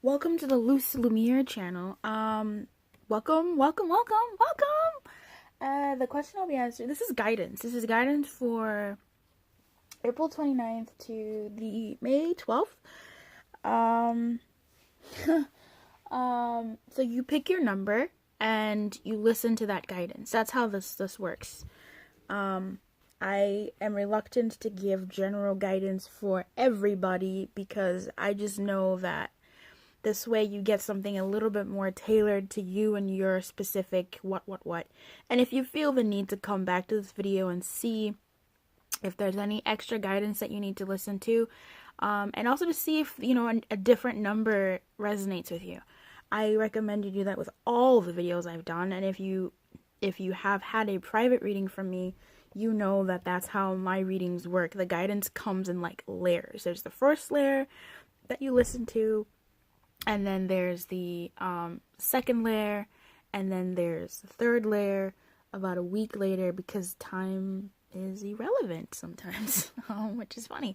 Welcome to the Luce Lumiere channel. Welcome. The question I'll be answering, this is guidance. This is guidance for April 29th to the May 12th. So you pick your number and you listen to that guidance. That's how this works. I am reluctant to give general guidance for everybody because I just know that this way you get something a little bit more tailored to you and your specific what. And if you feel the need to come back to this video and see if there's any extra guidance that you need to listen to, and also to see if, a different number resonates with you. I recommend you do that with all the videos I've done. And if you have had a private reading from me, you know that that's how my readings work. The guidance comes in like layers. There's the first layer that you listen to, and then there's the second layer, and then there's the third layer about a week later, because time is irrelevant sometimes, which is funny.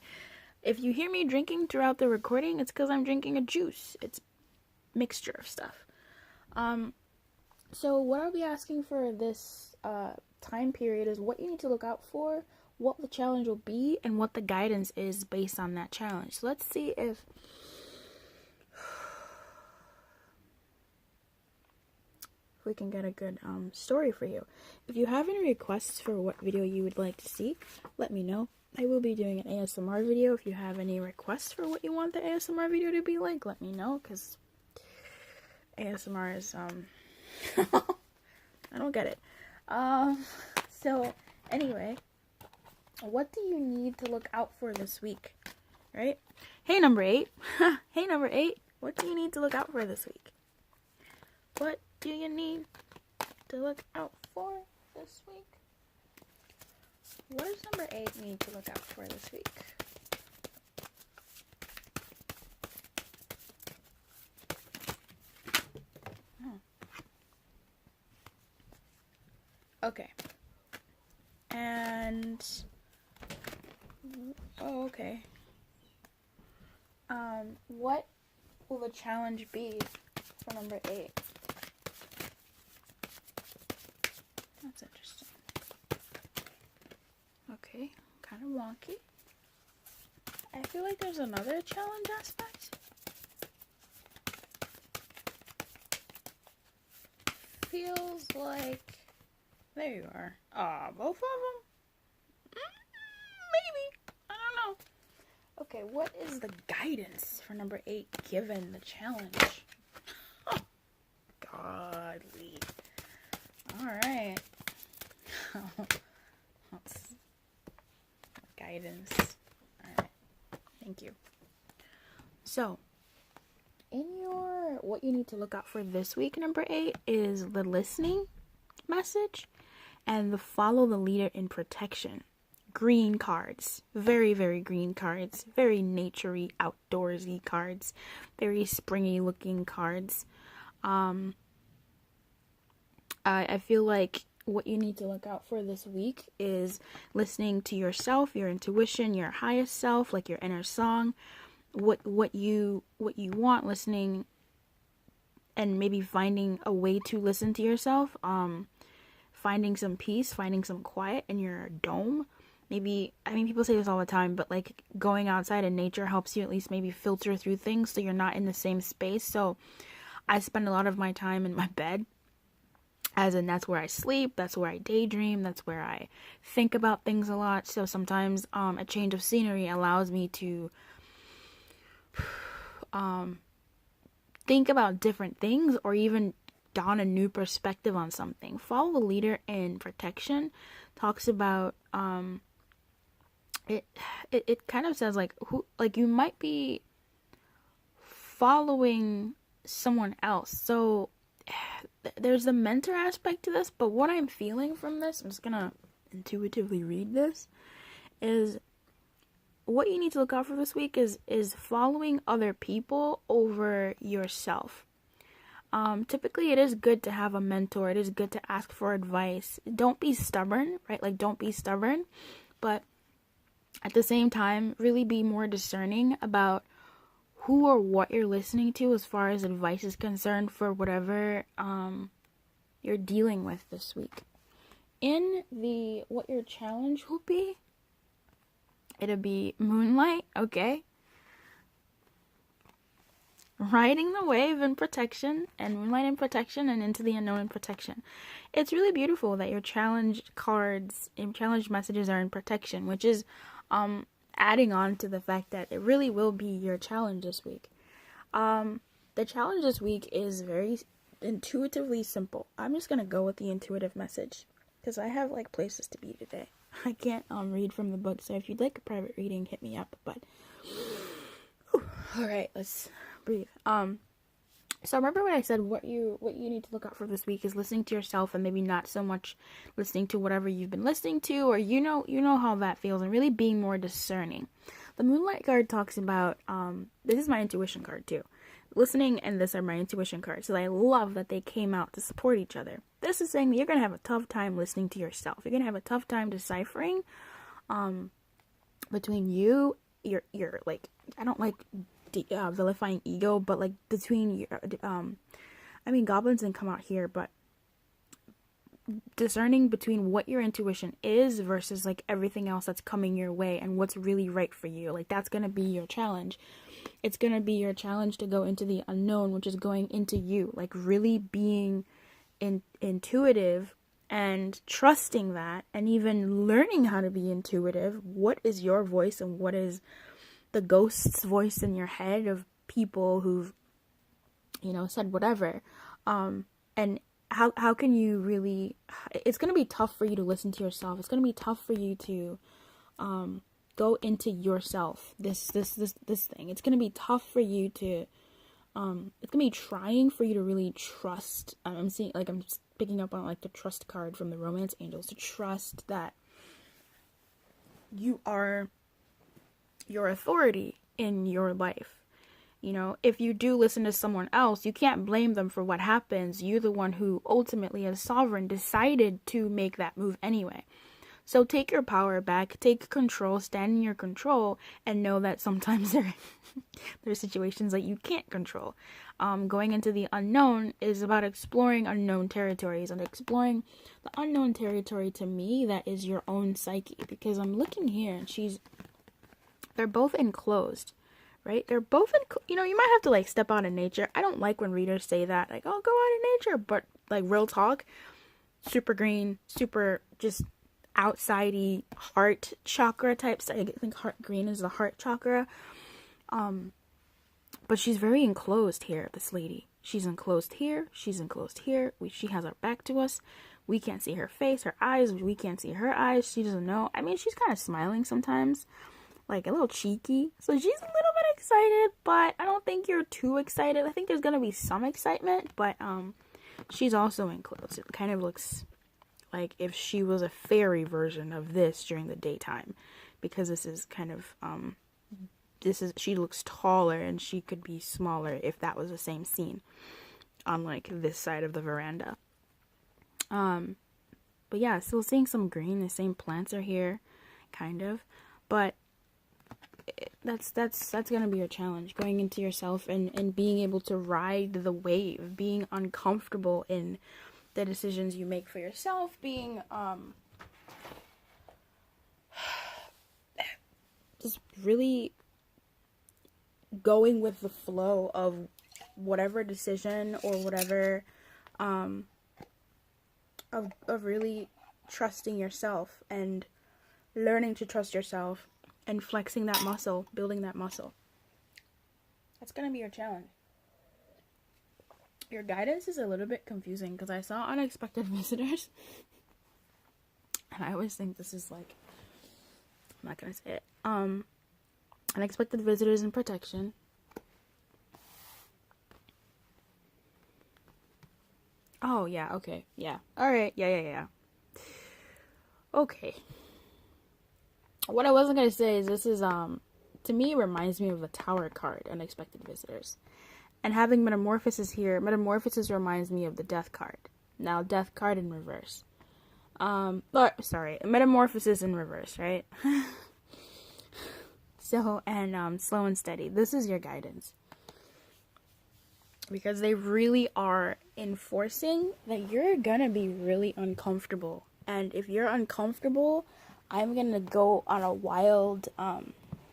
If you hear me drinking throughout the recording, it's because I'm drinking a juice. It's a mixture of stuff. So what I'll be asking for this time period is what you need to look out for, what the challenge will be, and what the guidance is based on that challenge. So let's see if we can get a good story for you. If you have any requests for what video you would like to see, let me know. I will be doing an ASMR video. If you have any requests for what you want the ASMR video to be like, let me know, because ASMR is I don't get it. So anyway, what do you need to look out for this week? Right? Hey, number 8. Hey, number 8. What do you need to look out for this week? What do you need to look out for this week? What does number 8 need to look out for this week? Okay. And okay. What will the challenge be for number 8? That's interesting. Okay, kind of wonky. I feel like there's another challenge aspect. Feels like there you are. Both of them? Maybe. I don't know. Okay, what is the guidance for number 8 given the challenge? Godly. Alright. That's guidance. Alright. Thank you. So, in your what you need to look out for this week, number 8 is the listening message and the follow the leader in protection. Green cards. Very, very green cards. Very naturey, outdoorsy cards. Very springy looking cards. I feel like what you need to look out for this week is listening to yourself, your intuition, your highest self, like your inner song, what you want, listening, and maybe finding a way to listen to yourself, finding some peace, finding some quiet in your dome. Maybe, people say this all the time, but like going outside in nature helps you at least maybe filter through things so you're not in the same space. So I spend a lot of my time in my bed, as in that's where I sleep, that's where I daydream, that's where I think about things a lot. So sometimes a change of scenery allows me to think about different things, or even dawn a new perspective on something. Follow the leader in protection talks about it kind of says like you might be following someone else. So there's the mentor aspect to this, but what I'm feeling from this, I'm just gonna intuitively read this, is what you need to look out for this week is following other people over yourself. Typically it is good to have a mentor. It is good to ask for advice. Don't be stubborn, right? Like, don't be stubborn, but at the same time, really be more discerning about who or what you're listening to as far as advice is concerned for whatever you're dealing with this week. In the what your challenge will be, it'll be Moonlight, okay? Riding the wave in protection, and Moonlight in protection, and Into the Unknown in protection. It's really beautiful that your challenge cards and challenge messages are in protection, which is adding on to the fact that it really will be your challenge this week. The challenge this week is very intuitively simple. I'm just gonna go with the intuitive message because I have like places to be today. I can't read from the book, so if you'd like a private reading, hit me up. But all right, let's breathe. So remember when I said what you need to look out for this week is listening to yourself and maybe not so much listening to whatever you've been listening to, or you know how that feels, and really being more discerning. The Moonlight card talks about this is my intuition card too. Listening and this are my intuition cards. So I love that they came out to support each other. This is saying that you're gonna have a tough time listening to yourself. You're gonna have a tough time deciphering between your like, I don't like vilifying ego, but like between your I mean, goblins didn't come out here, but discerning between what your intuition is versus like everything else that's coming your way and what's really right for you. Like, that's gonna be your challenge. It's gonna be your challenge to go into the unknown, which is going into you, like really being intuitive and trusting that, and even learning how to be intuitive. What is your voice and what is the ghost's voice in your head of people who've, said whatever. And how can you really, it's going to be tough for you to listen to yourself. It's going to be tough for you to go into yourself, this thing. It's going to be tough for you to, it's going to be trying for you to really trust. I'm seeing, like, I'm picking up on like the trust card from the Romance Angels, to trust that you are your authority in your life. If you do listen to someone else, you can't blame them for what happens. You're the one who ultimately, as sovereign, decided to make that move anyway. So take your power back, take control, stand in your control, and know that sometimes there's situations that you can't control. Going into the unknown is about exploring unknown territories, and exploring the unknown territory, to me, that is your own psyche. Because I'm looking here, and they're both enclosed, right? They're both you might have to like step out in nature. I don't like when readers say that, like, oh, go out in nature, but like, real talk, super green, super just outsidey heart chakra type. I think heart green is the heart chakra. But she's very enclosed here, this lady. She's enclosed here, she's enclosed here. She has her back to us. We can't see her face, her eyes, we can't see her eyes. She doesn't know. I mean, she's kind of smiling sometimes, like a little cheeky. So she's a little bit excited, but I don't think you're too excited. I think there's gonna be some excitement, but she's also enclosed. It kind of looks like if she was a fairy version of this during the daytime, because this is kind of she looks taller, and she could be smaller if that was the same scene on like this side of the veranda. But yeah, still seeing some green. The same plants are here, kind of, but that's gonna be your challenge, going into yourself and being able to ride the wave, being uncomfortable in the decisions you make for yourself, being just really going with the flow of whatever decision or whatever, of really trusting yourself and learning to trust yourself and flexing that muscle, building that muscle. That's gonna be your challenge. Your guidance is a little bit confusing because I saw unexpected visitors. And I always think this is like, I'm not gonna say it. Unexpected visitors and protection. Oh, yeah, okay, yeah. Alright, yeah. Okay. What I wasn't gonna say is this is, to me, it reminds me of the Tower card, Unexpected Visitors. And having Metamorphosis here, Metamorphosis reminds me of the Death card. Now, Death card in reverse. Metamorphosis in reverse, right? So, and slow and steady. This is your guidance. Because they really are enforcing that you're gonna be really uncomfortable. And if you're uncomfortable, I'm gonna go on a wild,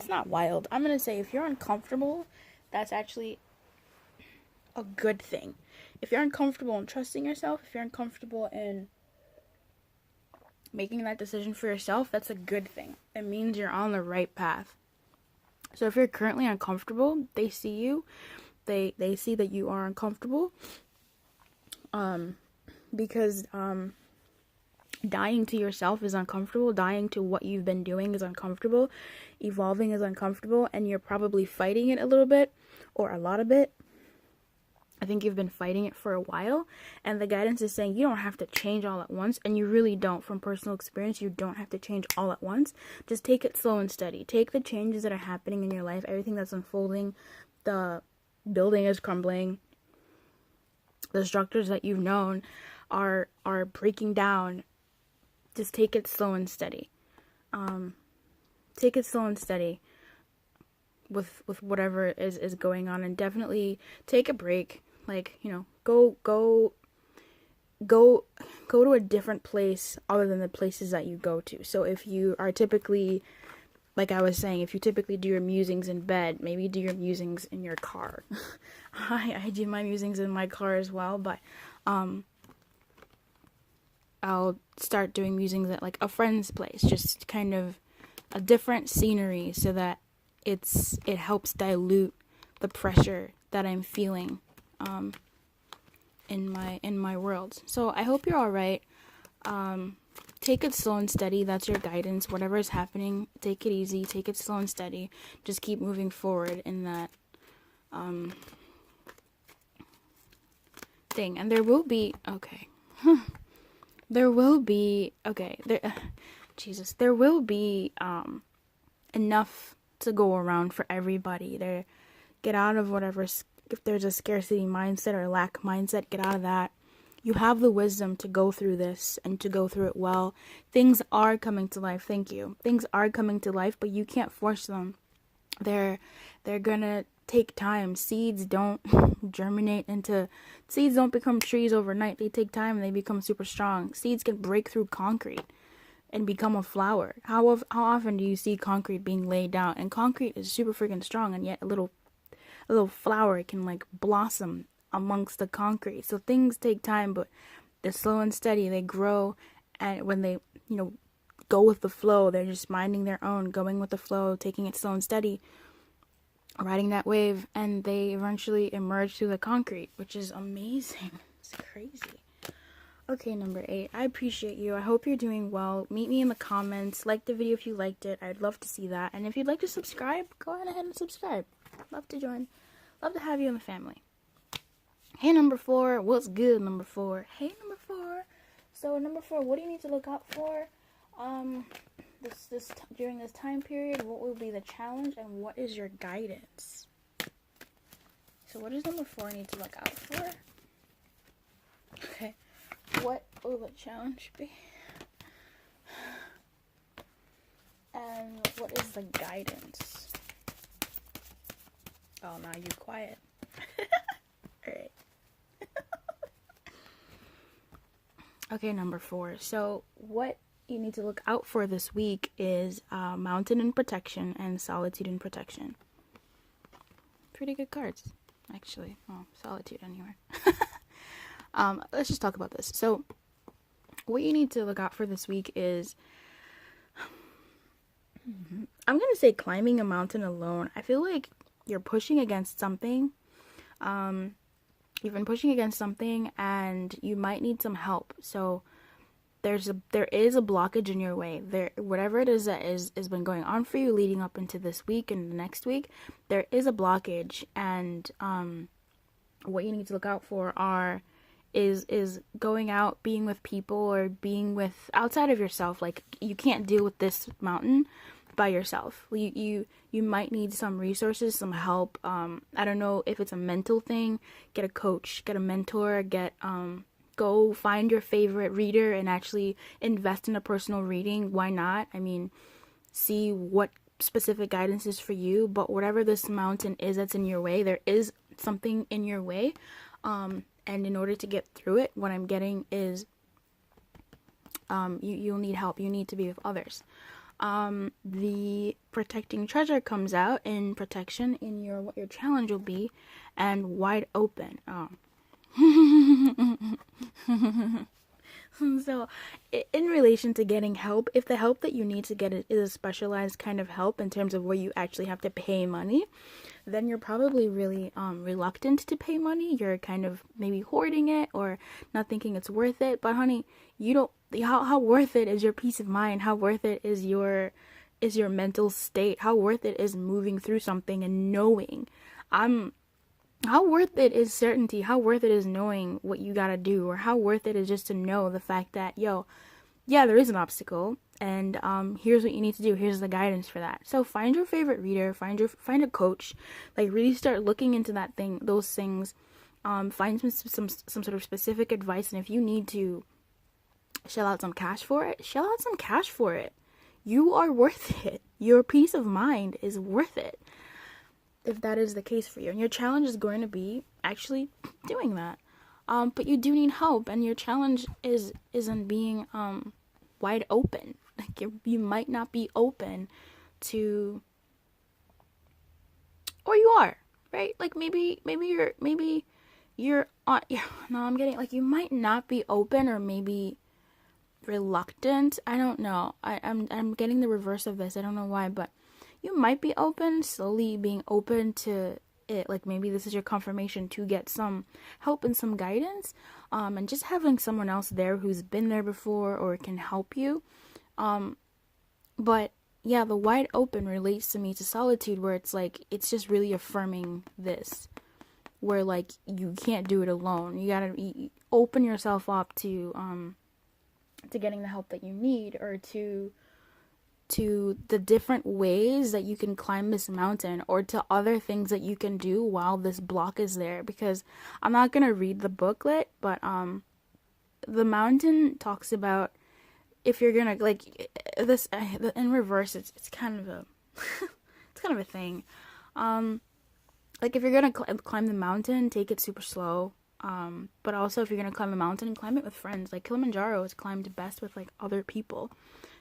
it's not wild. I'm gonna say if you're uncomfortable, that's actually a good thing. If you're uncomfortable in trusting yourself, if you're uncomfortable in making that decision for yourself, that's a good thing. It means you're on the right path. So if you're currently uncomfortable, they see you. They see that you are uncomfortable. Because dying to yourself is uncomfortable. Dying to what you've been doing is uncomfortable. Evolving is uncomfortable, and you're probably fighting it a little bit or a lot of it. I think you've been fighting it for a while, and the guidance is saying you don't have to change all at once, and you really don't. From personal experience, you don't have to change all at once. Just take it slow and steady. Take the changes that are happening in your life, everything that's unfolding, the building is crumbling, the structures that you've known are breaking down. Just take it slow and steady. Take it slow and steady with whatever is going on, and definitely take a break. Like, go to a different place other than the places that you go to. So if you are typically, like I was saying, if you typically do your musings in bed, maybe do your musings in your car. I do my musings in my car as well, but I'll start doing musings at like a friend's place, just kind of a different scenery, so that it helps dilute the pressure that I'm feeling in my world. So I hope you're all right. Take it slow and steady. That's your guidance. Whatever is happening, take it easy. Take it slow and steady. Just keep moving forward in that thing. And there will be there will be enough to go around for everybody. Get out of whatever, if there's a scarcity mindset or lack mindset, get out of that. You have the wisdom to go through this and to go through it well. Things are coming to life. Thank you. Things are coming to life, but you can't force them. They're gonna take time. Seeds don't seeds don't become trees overnight. They take time and they become super strong. Seeds can break through concrete and become a flower. How often do you see concrete being laid down? And concrete is super freaking strong, and yet a little flower can like blossom amongst the concrete. So things take time, but they're slow and steady. They grow, and when they go with the flow, they're just minding their own, going with the flow, taking it slow and steady, riding that wave, and they eventually emerge through the concrete, which is amazing. It's crazy. Okay, number 8. I appreciate you. I hope you're doing well. Meet me in the comments. Like the video if you liked it. I'd love to see that. And if you'd like to subscribe, go ahead and subscribe. Love to join. Love to have you in the family. Hey, number 4. What's good, number 4? Hey, number 4. So, number 4, what do you need to look out for? During this time period, what will be the challenge, and what is your guidance? So, what does number 4 need to look out for? Okay. What will the challenge be? And what is the guidance? Oh, now you quiet. Alright. Okay, number 4. So, what you need to look out for this week is Mountain in Protection and Solitude in Protection. Pretty good cards, actually. Oh, Solitude anyway. Let's just talk about this. So, what you need to look out for this week is, I'm going to say climbing a mountain alone. I feel like you're pushing against something. You've been pushing against something, and you might need some help. So, there is a blockage in your way. Whatever it is that has been going on for you leading up into this week and the next week, there is a blockage, and what you need to look out for is going out, being with people, or being with outside of yourself. Like, you can't deal with this mountain by yourself. You might need some resources, some help. I don't know if it's a mental thing. Get a coach, get a mentor, go find your favorite reader and actually invest in a personal reading. Why not? I mean, see what specific guidance is for you, but whatever this mountain is that's in your way, there is something in your way. And in order to get through it, what I'm getting is you'll need help. You need to be with others. The protecting treasure comes out in protection in what your challenge will be, and wide open. So, in relation to getting help, if the help that you need to get is a specialized kind of help in terms of where you actually have to pay money, then you're probably really reluctant to pay money. You're kind of maybe hoarding it or not thinking it's worth it. But honey, you don't. How worth it is your peace of mind? How worth it is your mental state? How worth it is moving through something and knowing how worth it is certainty? How worth it is knowing what you gotta do? Or how worth it is just to know the fact that, yeah, there is an obstacle, and here's what you need to do. Here's the guidance for that. So find your favorite reader, find a coach, like really start looking into those things. Find some sort of specific advice, and if you need to shell out some cash for it, shell out some cash for it. You are worth it. Your peace of mind is worth it, if that is the case for you. And your challenge is going to be actually doing that. But you do need help, and your challenge isn't being wide open. Like you might not be open to, or you are, right? Like maybe you're on. Yeah, no, I'm getting like you might not be open, or maybe reluctant. I don't know. I'm getting the reverse of this. I don't know why, but you might be open, slowly being open to it. Like maybe this is your confirmation to get some help and some guidance, and just having someone else there who's been there before or can help you. But yeah, the wide open relates to me to solitude, where it's like it's just really affirming this, where like you can't do it alone. You gotta open yourself up to getting the help that you need, or to the different ways that you can climb this mountain, or to other things that you can do while this block is there. Because I'm not going to read the booklet, but the mountain talks about, if you're going to like this in reverse, it's kind of a it's kind of a thing. Like if you're going to climb the mountain, take it super slow. But also if you're going to climb a mountain, climb it with friends. Like Kilimanjaro is climbed best with like other people.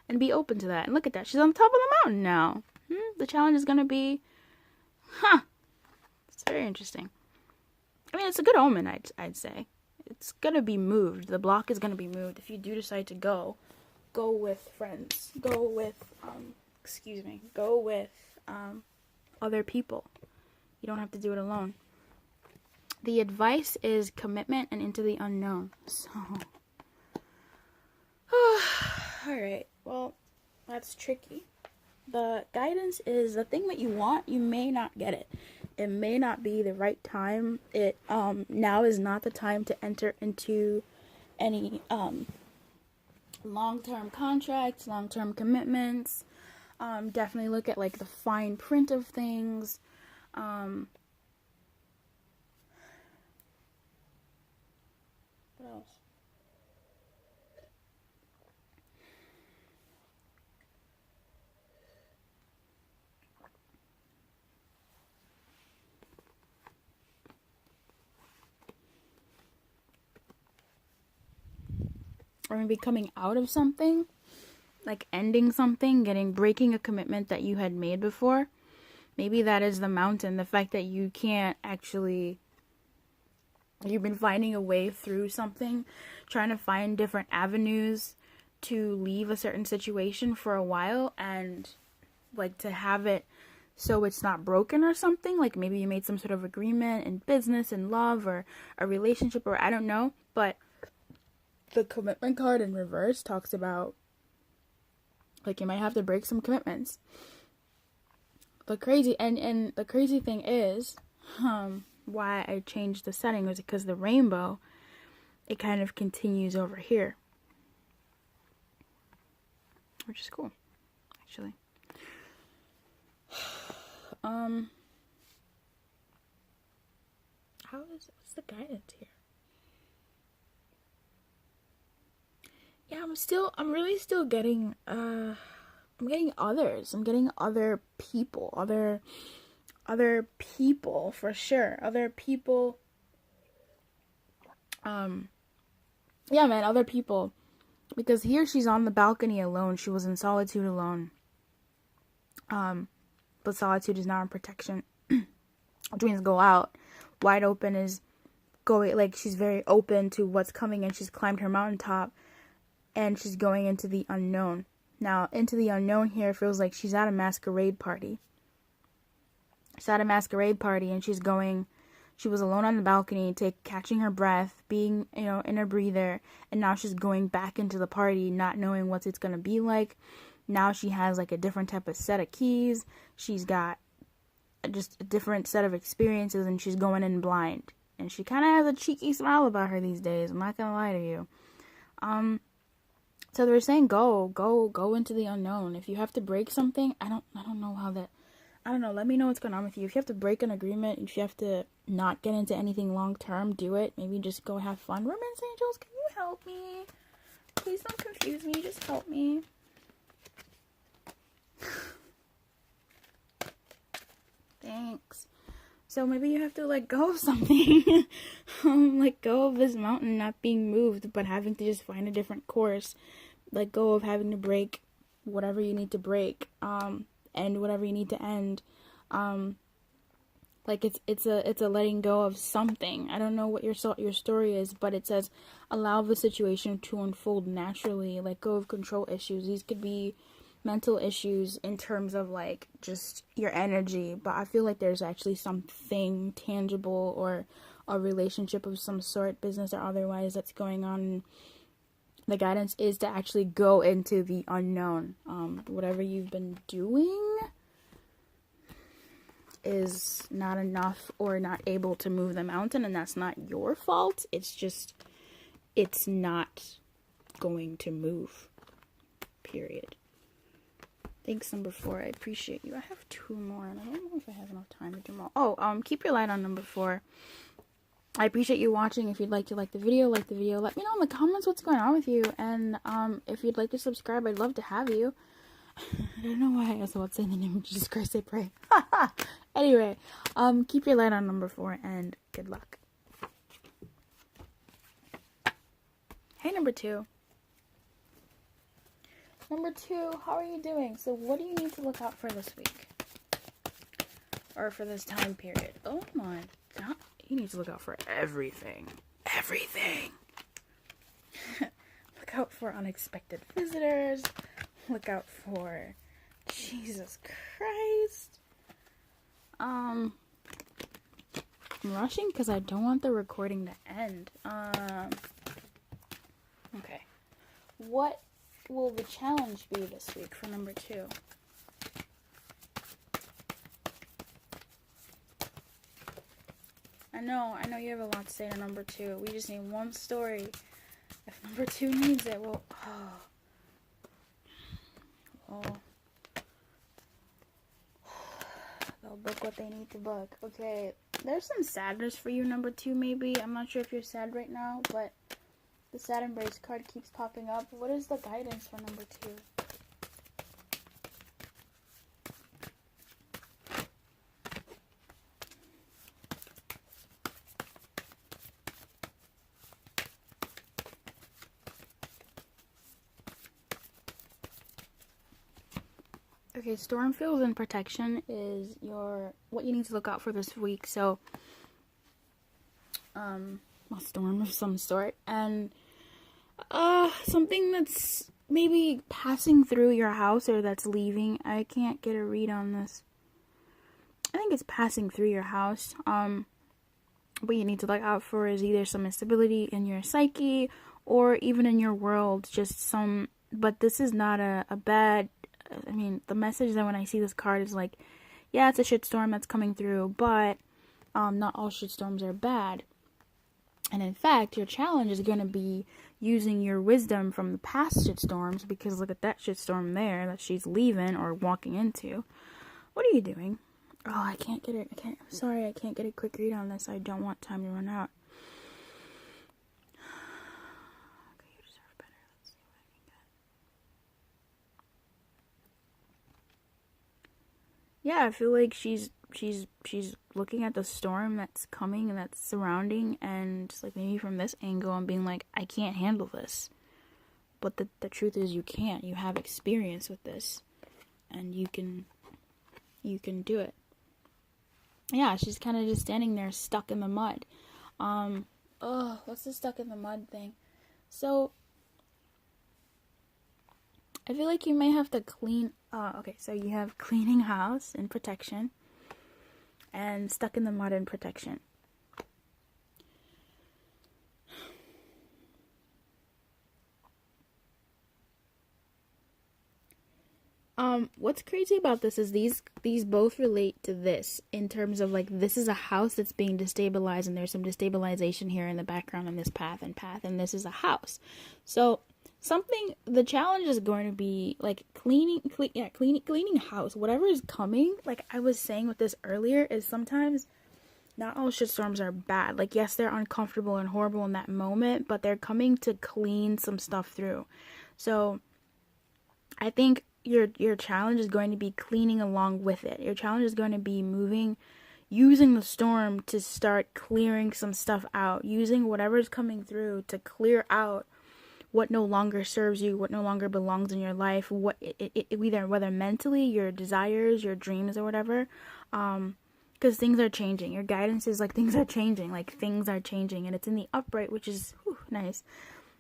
And be open to that. And look at that. She's on the top of the mountain now. The challenge is going to be... It's very interesting. I mean, it's a good omen, I'd say. It's going to be moved. The block is going to be moved. If you do decide to go with friends. Go with, Go with other people. You don't have to do it alone. The advice is commitment and into the unknown. So... Alright, well, that's tricky. The guidance is the thing that you want, you may not get it. It may not be the right time. Now is not the time to enter into any long-term contracts, long-term commitments. Definitely look at like the fine print of things. What else? Or maybe coming out of something, like ending something, breaking a commitment that you had made before. Maybe that is the mountain, the fact that you can't actually, you've been finding a way through something, trying to find different avenues to leave a certain situation for a while, and like to have it so it's not broken or something. Like maybe you made some sort of agreement in business, in love, or a relationship, or I don't know, but the commitment card in reverse talks about like you might have to break some commitments. The crazy thing is, why I changed the setting was because the rainbow, it kind of continues over here, which is cool, actually. What's the guidance here? Yeah, I'm really still getting, I'm getting others. I'm getting other people. Other people for sure. Other people. Yeah, man, other people. Because here she's on the balcony alone. She was in solitude alone. But solitude is not in protection. Which means go out. Wide open is going, like, she's very open to what's coming, and she's climbed her mountaintop, and she's going into the unknown. Now, into the unknown here feels like she's at a masquerade party. She's at a masquerade party, and she was alone on the balcony, catching her breath, being, in a breather, and now she's going back into the party, not knowing what it's going to be like. Now she has, like, a different type of set of keys. She's got just a different set of experiences, and she's going in blind. And she kind of has a cheeky smile about her these days. I'm not going to lie to you. So they're saying go into the unknown. If you have to break something, I don't know how that, I don't know, let me know what's going on with you. If you have to break an agreement, if you have to not get into anything long term, do it. Maybe just go have fun. Romance angels, can you help me? Please don't confuse me, just help me. Thanks. So maybe you have to let go of something. Let go of this mountain not being moved, but having to just find a different course. Let go of having to break whatever you need to break. End whatever you need to end. Like it's a letting go of something. I don't know what your story is, but it says allow the situation to unfold naturally. Let go of control issues. These could be mental issues in terms of like just your energy, but I feel like there's actually something tangible or a relationship of some sort, business or otherwise, that's going on. The guidance is to actually go into the unknown. Whatever you've been doing is not enough or not able to move the mountain, and that's not your fault. It's just, it's not going to move, period. Thanks, number 4. I appreciate you. I have 2 more, and I don't know if I have enough time to do more. Oh, keep your light on, number 4. I appreciate you watching. If you'd like to like the video. Let me know in the comments what's going on with you. And if you'd like to subscribe, I'd love to have you. I don't know why I was about to say in the name of Jesus Christ, I pray. Anyway, keep your light on, number 4, and good luck. Hey, number 2. Number 2, how are you doing? So what do you need to look out for this week? Or for this time period? Oh my god. You need to look out for everything. Everything. Look out for unexpected visitors. Look out for Jesus Christ. I'm rushing because I don't want the recording to end. Okay. What will the challenge be this week for number 2? I know you have a lot to say to number 2. We just need one story. If number 2 needs it, well, they'll book what they need to book. Okay, there's some sadness for you, number 2, maybe. I'm not sure if you're sad right now, but the sad embrace card keeps popping up. What is the guidance for number 2? Okay, storm fields and protection is what you need to look out for this week. So, a storm of some sort, and something that's maybe passing through your house or that's leaving. I can't get a read on this. I think it's passing through your house. What you need to look out for is either some instability in your psyche or even in your world, but this is not a bad, I mean, the message that when I see this card is like, yeah, it's a shitstorm that's coming through, but not all shitstorms are bad. And in fact, your challenge is going to be using your wisdom from the past shitstorms, because look at that shitstorm there that she's leaving or walking into. What are you doing? Oh, I can't get it. I'm sorry, I can't get a quick read on this. I don't want time to run out. Okay, you deserve better. Let's see what I can get. yeah, I feel like she's looking at the storm that's coming and that's surrounding, and just like maybe from this angle and being like, I can't handle this. But the truth is you can't. You have experience with this, and you can do it. Yeah, she's kind of just standing there stuck in the mud. What's the stuck in the mud thing? So I feel like you may have to clean. Okay, so you have cleaning house and protection, and stuck in the mud and protection. What's crazy about this is these both relate to this in terms of like this is a house that's being destabilized, and there's some destabilization here in the background in this path, and this is a house. So the challenge is going to be like cleaning house, whatever is coming. Like I was saying with this earlier, is sometimes not all shitstorms are bad. Like yes, they're uncomfortable and horrible in that moment, but they're coming to clean some stuff through. So I think your challenge is going to be cleaning along with it. Your challenge is going to be using the storm to start clearing some stuff out, using whatever's coming through to clear out what no longer serves you, what no longer belongs in your life, whether mentally, your desires, your dreams, or whatever. Because things are changing. Your guidance is like things are changing, and it's in the upright, which is nice.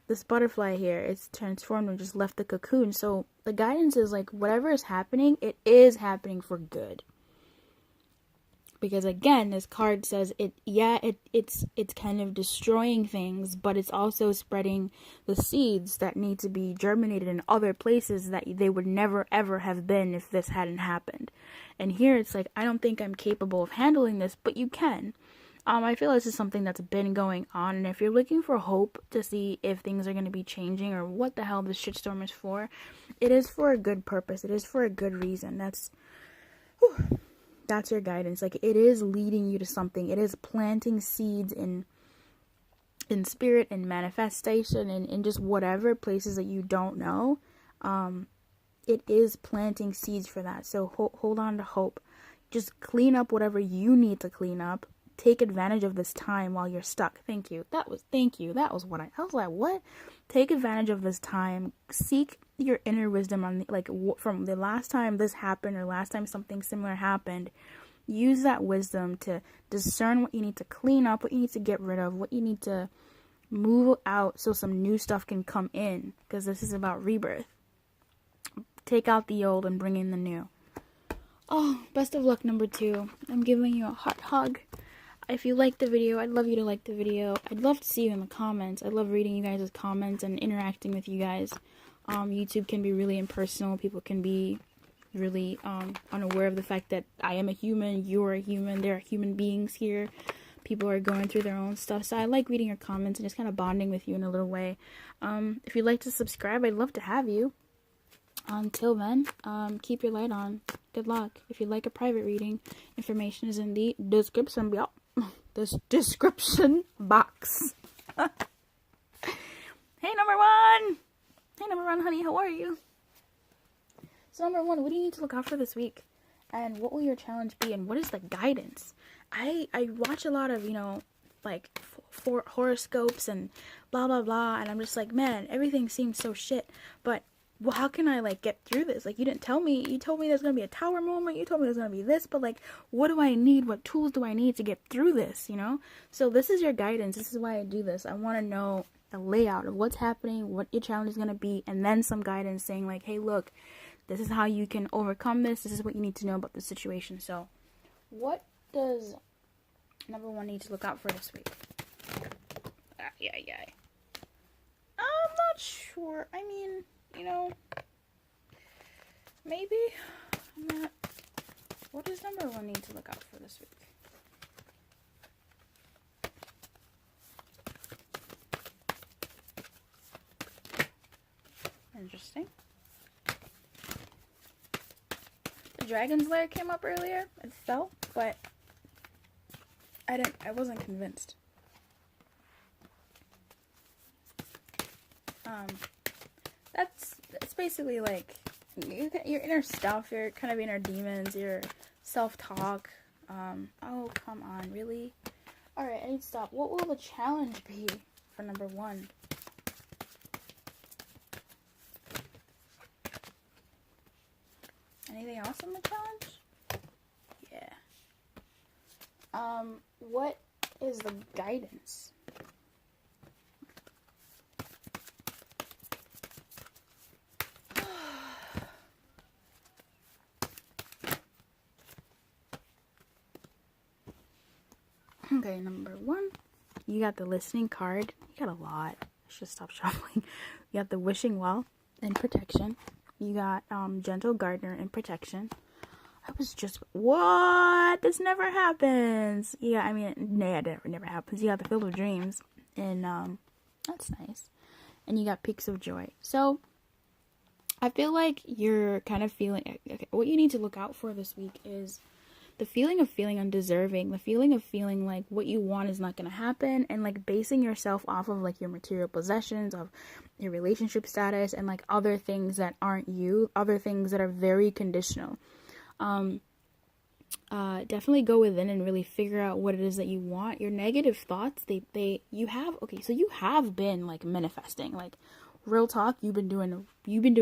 This butterfly here, it's transformed and just left the cocoon. So the guidance is like whatever is happening, it is happening for good. Because again, this card says it's kind of destroying things, but it's also spreading the seeds that need to be germinated in other places that they would never ever have been if this hadn't happened. And here it's like, I don't think I'm capable of handling this, but you can. I feel this is something that's been going on, and if you're looking for hope to see if things are going to be changing or what the hell this shitstorm is for, it is for a good purpose. It is for a good reason. That's your guidance. Like, it is leading you to something. It is planting seeds in spirit and manifestation and in just whatever places that you don't know. It is planting seeds for that. So hold on to hope. Just clean up whatever you need to clean up. Take advantage of this time while you're stuck. Thank you. That was what I was like, what? Take advantage of this time. Seek your inner wisdom on from the last time this happened or last time something similar happened. Use that wisdom to discern what you need to clean up, what you need to get rid of, what you need to move out so some new stuff can come in, because this is about rebirth. Take out the old and bring in the new. Oh, best of luck, number 2. I'm giving you a heart hug. If you liked the video, I'd love you to like the video. I'd love to see you in the comments. I love reading you guys' comments and interacting with you guys. YouTube can be really impersonal. People can be really unaware of the fact that I am a human, you're a human, there are human beings here. People are going through their own stuff. So I like reading your comments and just kind of bonding with you in a little way. If you'd like to subscribe, I'd love to have you. Until then, keep your light on. Good luck. If you'd like a private reading, information is in the description box. Hey, number 1! Hey, number 1, honey, how are you? So, number 1, what do you need to look out for this week? And what will your challenge be? And what is the guidance? I watch a lot of, for horoscopes and blah, blah, blah. And I'm just like, man, everything seems so shit. But well, how can I, get through this? You didn't tell me. You told me there's going to be a tower moment. You told me there's going to be this. But, what do I need? What tools do I need to get through this, So this is your guidance. This is why I do this. I want to know the layout of what's happening, what your challenge is going to be, and then some guidance saying, hey, look, this is how you can overcome this. This is what you need to know about the situation. So what does number 1 need to look out for this week? I'm not sure. I mean, maybe. I'm not. What does number 1 need to look out for this week? Interesting. The dragon's lair came up earlier. It fell, but I wasn't convinced. It's basically your inner stuff, your kind of inner demons, your self-talk. Oh, come on, really? Alright, I need to stop. What will the challenge be for number 1? Anything else on the challenge? Yeah. What is the guidance? Okay, number 1, you got the listening card. You got a lot. I should stop shuffling. You got the wishing well and protection. You got gentle gardener and protection. I was just, what? This never happens. Yeah, I mean, nah, it never happens. You got the field of dreams, and that's nice. And you got peaks of joy. So I feel like you're kind of feeling, okay, what you need to look out for this week is the feeling of feeling undeserving, the feeling of feeling like what you want is not going to happen, and like basing yourself off of like your material possessions, of your relationship status, and like other things that aren't you, other things that are very conditional. Definitely go within and really figure out what it is that you want. Your negative thoughts, you have been like manifesting, like real talk, you've been doing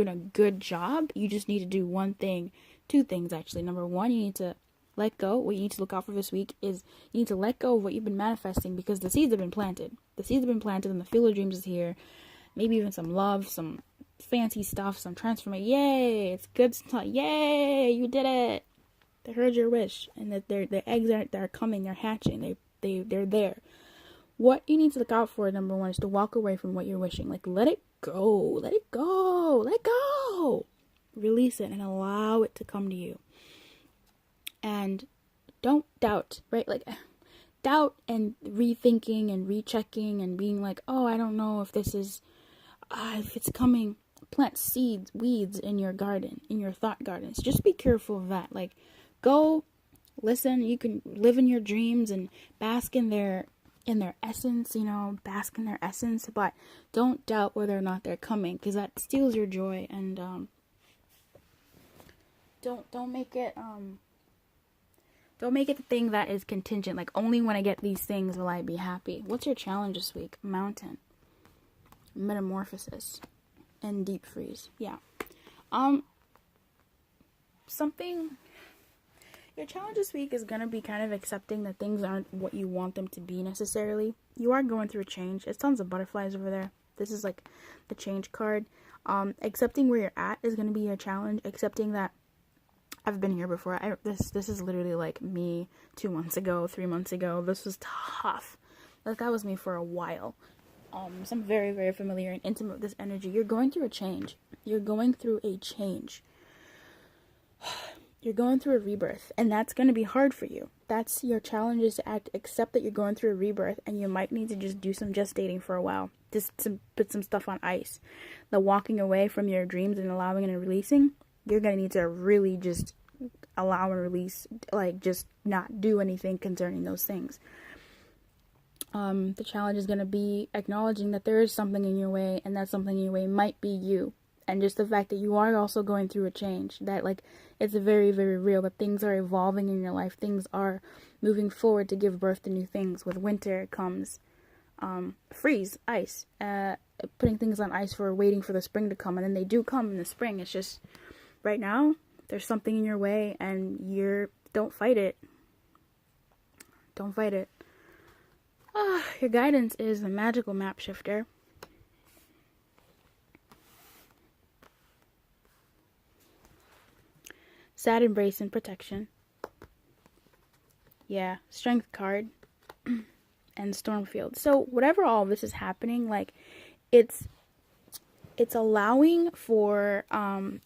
a good job. You just need to do two things actually. Number 1, you need to let go. What you need to look out for this week is you need to let go of what you've been manifesting, because the seeds have been planted. The seeds have been planted and the field of dreams is here. Maybe even some love, some fancy stuff, some transformation. Yay! It's good stuff. Yay! You did it. They heard your wish, and that the eggs are coming. They're hatching. They're there. What you need to look out for, number 1, is to walk away from what you're wishing. Like, let it go. Let it go. Let go. Release it and allow it to come to you. And don't doubt, right? Like, doubt and rethinking and rechecking and being like, oh, I don't know if this is, if it's coming. Plant seeds, weeds in your garden, in your thought gardens. Just be careful of that. Like, go listen. You can live in your dreams and bask in their essence, bask in their essence, but don't doubt whether or not they're coming, because that steals your joy. And don't make it the thing that is contingent, like only when I get these things will I be happy. What's your challenge this week? Mountain, metamorphosis, and deep freeze. Yeah. Your challenge this week is going to be kind of accepting that things aren't what you want them to be necessarily. You are going through a change. There's tons of butterflies over there. This is like the change card. Accepting where you're at is going to be your challenge. Accepting that I've been here before. This is literally like me 2 months ago, 3 months ago. This was tough. Like, that was me for a while. So I'm very, very familiar and intimate with this energy. You're going through a change. You're going through a change. You're going through a rebirth, and that's going to be hard for you. That's your challenge, is to accept that you're going through a rebirth, and you might need to just do some gestating for a while. Just to put some stuff on ice. The walking away from your dreams and allowing and releasing, you're going to need to really just allow and release, like just not do anything concerning those things. The challenge is going to be acknowledging that there is something in your way, and that something in your way might be you. And just the fact that you are also going through a change, that like it's very, very real, that things are evolving in your life. Things are moving forward to give birth to new things. With winter comes freeze, ice, putting things on ice for waiting for the spring to come. And then they do come in the spring. It's just right now there's something in your way, and don't fight it. Don't fight it. Your guidance is the magical map shifter. Sad embrace and protection. Yeah, strength card. And Stormfield. So whatever all this is happening, like it's allowing for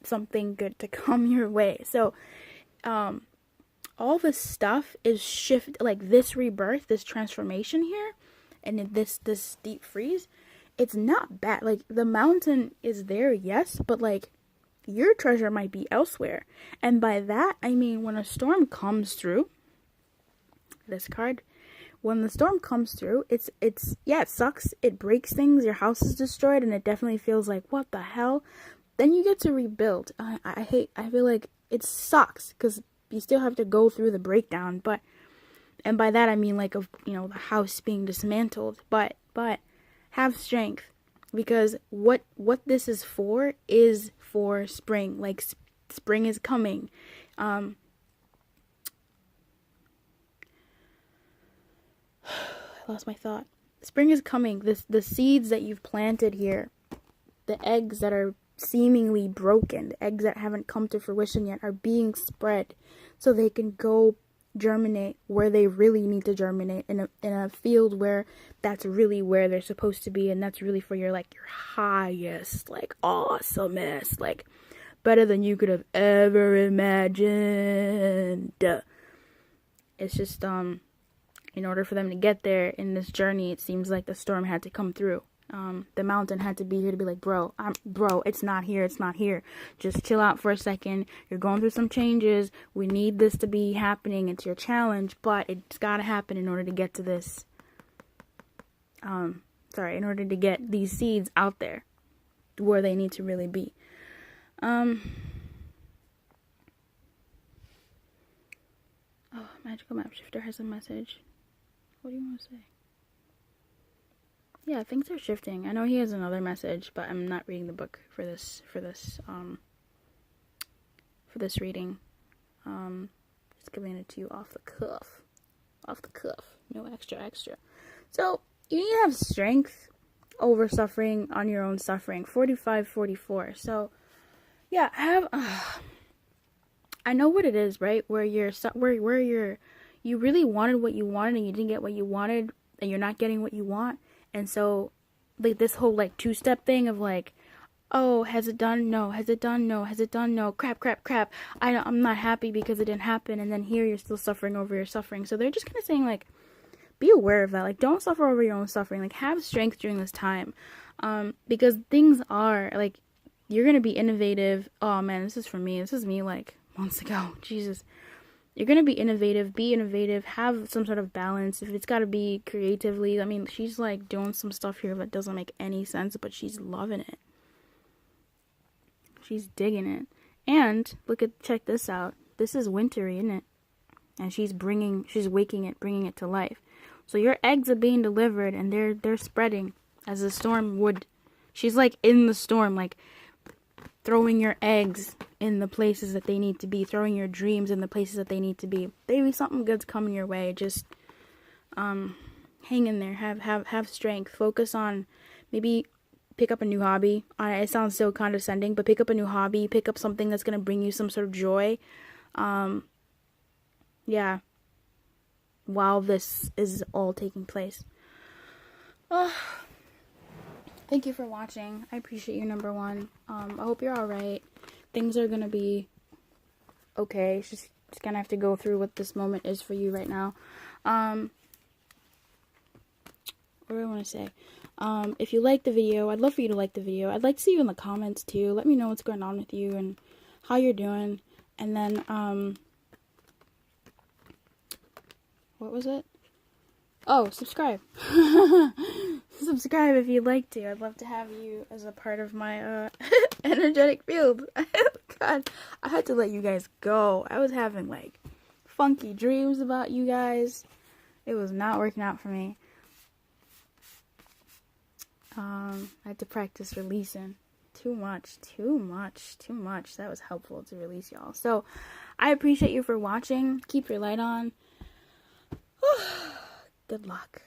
something good to come your way. So all this stuff is like this rebirth, this transformation here, and this deep freeze, it's not bad. Like, the mountain is there, yes, but like your treasure might be elsewhere. And by that I mean, when a storm comes through, this card, when the storm comes through, it's yeah, it sucks, it breaks things, your house is destroyed, and it definitely feels like, what the hell? Then you get to rebuild. I feel like it sucks, because You still have to go through the breakdown, but, and by that I mean like of, you know, the house being dismantled, but have strength, because what this is for spring. Like spring is coming. I lost my thought. Spring is coming. The seeds that you've planted here, the eggs that are seemingly broken, the eggs that haven't come to fruition yet, are being spread so they can go germinate where they really need to germinate, in a field where that's really where they're supposed to be, and that's really for your, like, your highest, like, awesomest, like, better than you could have ever imagined. It's just, in order for them to get there in this journey, it seems like the storm had to come through. The mountain had to be here to be like, bro, it's not here, it's not here. Just chill out for a second. You're going through some changes. We need this to be happening. It's your challenge, but it's got to happen in order to get to this. In order to get these seeds out there where they need to really be. Oh, Magical Map Shifter has a message. What do you want to say? Yeah, things are shifting. I know he has another message, but I'm not reading the book for this reading. Just giving it to you off the cuff. No extra. So, you need to have strength over suffering on your own suffering. 45-44. So, yeah, I know what it is, right? Where you really wanted what you wanted and you didn't get what you wanted, and you're not getting what you want. And so, like, this whole, like, two-step thing of, like, oh, has it done? No. Has it done? No. Has it done? No. Crap. I'm not happy because it didn't happen. And then here you're still suffering over your suffering. So they're just kind of saying, like, be aware of that. Like, don't suffer over your own suffering. Like, have strength during this time. Because things are, like, you're going to be innovative. Oh, man, this is for me. This is me, like, months ago. Jesus. You're going to be innovative, have some sort of balance. If it's got to be creatively, I mean, she's, like, doing some stuff here that doesn't make any sense, but she's loving it. She's digging it. And, check this out. This is wintry, isn't it? And she's waking it, bringing it to life. So your eggs are being delivered, and they're spreading as the storm would. She's, like, in the storm, like, throwing your eggs in the places that they need to be, throwing your dreams in the places that they need to be. Maybe something good's coming your way. Just hang in there. Have strength. Focus on, maybe pick up a new hobby. It sounds so condescending, but pick up a new hobby. Pick up something that's going to bring you some sort of joy. Yeah. While this is all taking place. Thank you for watching. I appreciate you, number one. I hope you're alright. Things are gonna be okay. It's just gonna have to go through what this moment is for you right now. What do I want to say? If you like the video, I'd love for you to like the video. I'd like to see you in the comments too. Let me know what's going on with you and how you're doing. And then, what was it? Oh, subscribe. Subscribe if you'd like to. I'd love to have you as a part of my energetic field. God, I had to let you guys go. I was having, like, funky dreams about you guys. It was not working out for me. I had to practice releasing. Too much. That was helpful to release, y'all. So, I appreciate you for watching. Keep your light on. Good luck.